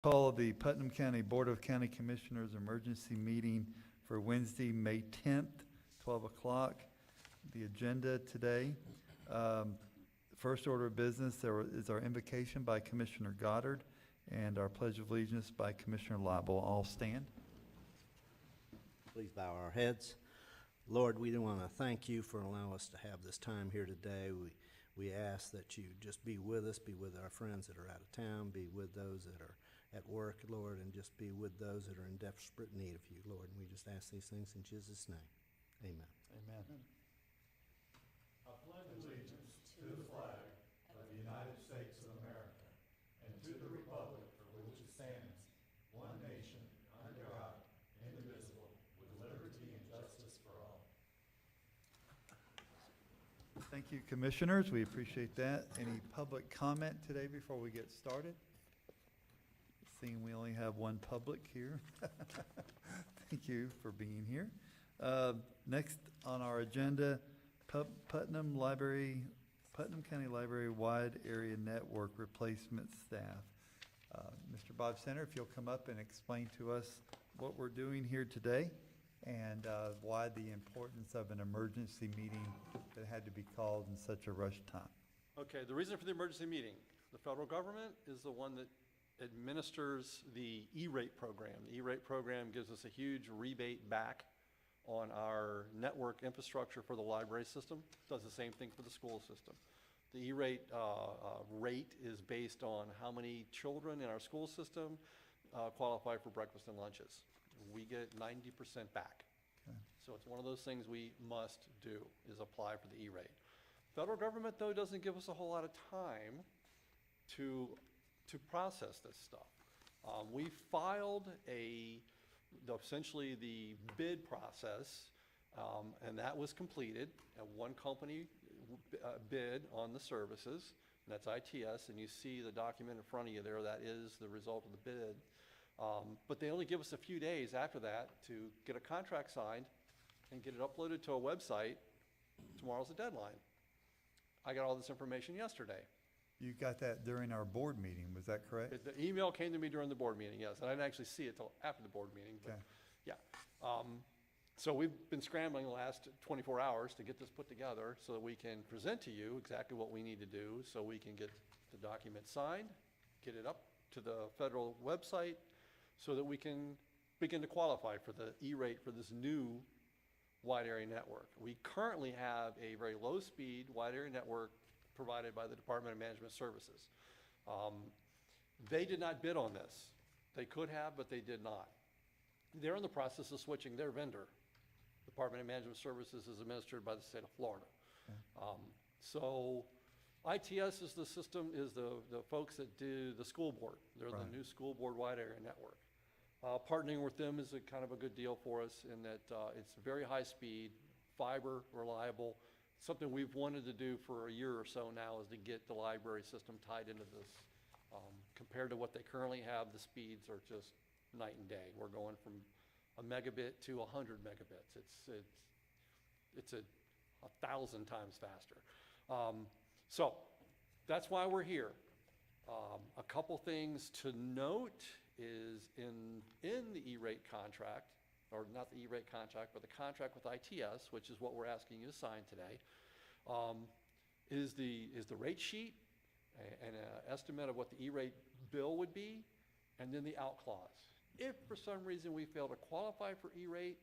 Call the Putnam County Board of County Commissioners emergency meeting for Wednesday, May 10th, 12 o'clock. The agenda today, first order of business, there is our invocation by Commissioner Goddard and our Pledge of Allegiance by Commissioner Lible. All stand. Please bow our heads. Lord, we want to thank you for allowing us to have this time here today. We ask that you just be with us, be with our friends that are out of town, be with those that are at work, Lord, and just be with those that are in desperate need of you, Lord. And we just ask these things in Jesus' name. Amen. Amen. I pledge allegiance to the flag of the United States of America and to the republic for which it stands, one nation, under God, indivisible, with liberty and justice for all. Thank you, Commissioners. We appreciate that. Any public comment today before we get started? Seeing we only have one public here. Thank you for being here. Next on our agenda, Putnam County Library Wide Area Network Replacement Staff. Mr. Bob Center, if you'll come up and explain to us what we're doing here today and why the importance of an emergency meeting that had to be called in such a rush time. Okay, the reason for the emergency meeting, the federal government is the one that administers the E-rate program. The E-rate program gives us a huge rebate back on our network infrastructure for the library system. Does the same thing for the school system. The E-rate rate is based on how many children in our school system qualify for breakfast and lunches. We get 90% back. Okay. So it's one of those things we must do, is apply for the E-rate. Federal government, though, doesn't give us a whole lot of time to process this stuff. We filed essentially the bid process, and that was completed. And one company bid on the services, and that's ITS, and you see the document in front of you there. That is the result of the bid. But they only give us a few days after that to get a contract signed and get it uploaded to a website. Tomorrow's the deadline. I got all this information yesterday. You got that during our board meeting, was that correct? The email came to me during the board meeting, yes, and I didn't actually see it till after the board meeting, but Okay. yeah. So we've been scrambling the last 24 hours to get this put together so that we can present to you exactly what we need to do so we can get the document signed, get it up to the federal website so that we can begin to qualify for the E-rate for this new wide area network. We currently have a very low speed wide area network provided by the Department of Management Services. They did not bid on this. They could have, but they did not. They're in the process of switching their vendor. Department of Management Services is administered by the state of Florida. Okay. So ITS is the system, is the folks that do the school board. They're Right. the new school board wide area network. Partnering with them is a kind of a good deal for us in that it's very high speed, fiber, reliable. Something we've wanted to do for a year or so now is to get the library system tied into this. Compared to what they currently have, the speeds are just night and day. We're going from a megabit to 100 megabits. It's 1,000 times faster. So that's why we're here. A couple things to note is in the E-rate contract, or not the E-rate contract, but the contract with ITS, which is what we're asking you to sign today, is the rate sheet and an estimate of what the E-rate bill would be, and then the out clause. If for some reason we fail to qualify for E-rate,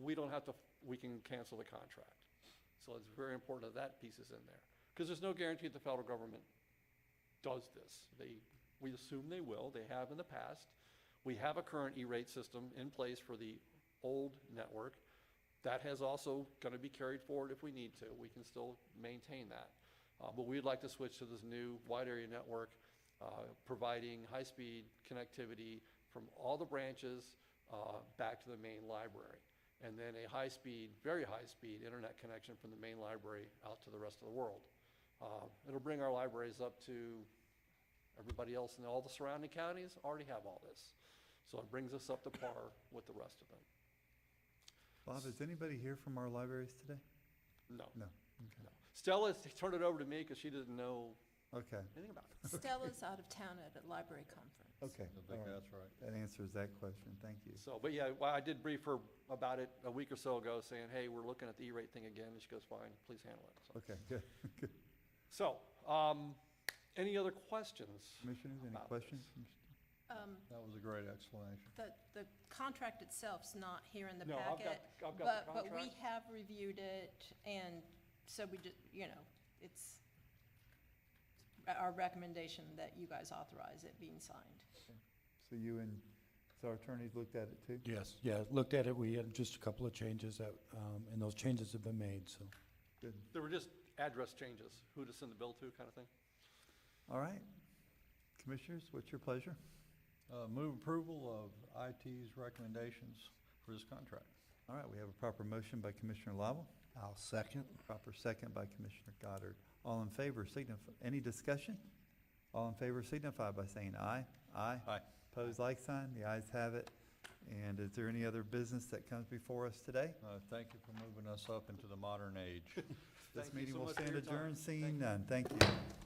we can cancel the contract. So it's very important that that piece is in there, because there's no guarantee that the federal government does this. We assume they will. They have in the past. We have a current E-rate system in place for the old network. That has also going to be carried forward if we need to. We can still maintain that. But we'd like to switch to this new wide area network, providing high-speed connectivity from all the branches back to the main library. And then a high-speed, very high-speed internet connection from the main library out to the rest of the world. It'll bring our libraries up to everybody else in all the surrounding counties already have all this. So it brings us up to par with the rest of them. Bob, is anybody here from our libraries today? No. No. No. Stella turned it over to me because she didn't know Okay. anything about it. Stella's out of town at a library conference. Okay, I think all right. that's right. That answers that question, thank you. So, but yeah, well, I did brief her about it a week or so ago, saying, hey, we're looking at the E-rate thing again, and she goes, fine, please handle it. So- Okay, good, good. So, any other questions? Commissioners, any About questions? That was a great explanation. The contract itself's not here in the No, I've got- packet. I've got the But we contract. have reviewed it, and so we just, it's our recommendation that you guys authorize it being signed. So you and, so our attorneys looked at it too? Yes, yeah, looked at it, we had just a couple of changes that, and those changes have been made, so. Good. There were just address changes, who to send the bill to, kind of thing. All right. Commissioners, what's your pleasure? Move approval of IT's recommendations for this contract. All right, we have a proper motion by Commissioner Lible, I'll second. proper second by Commissioner Goddard. All in favor, signify, any discussion? All in favor signify by saying aye. Aye. Aye. Pose like sign, the ayes have it. And is there any other business that comes before us today? Thank you for moving us up into the modern age. This Thank you meeting so will much for stand your time. adjourned, seeing Thank you. none. Thank you.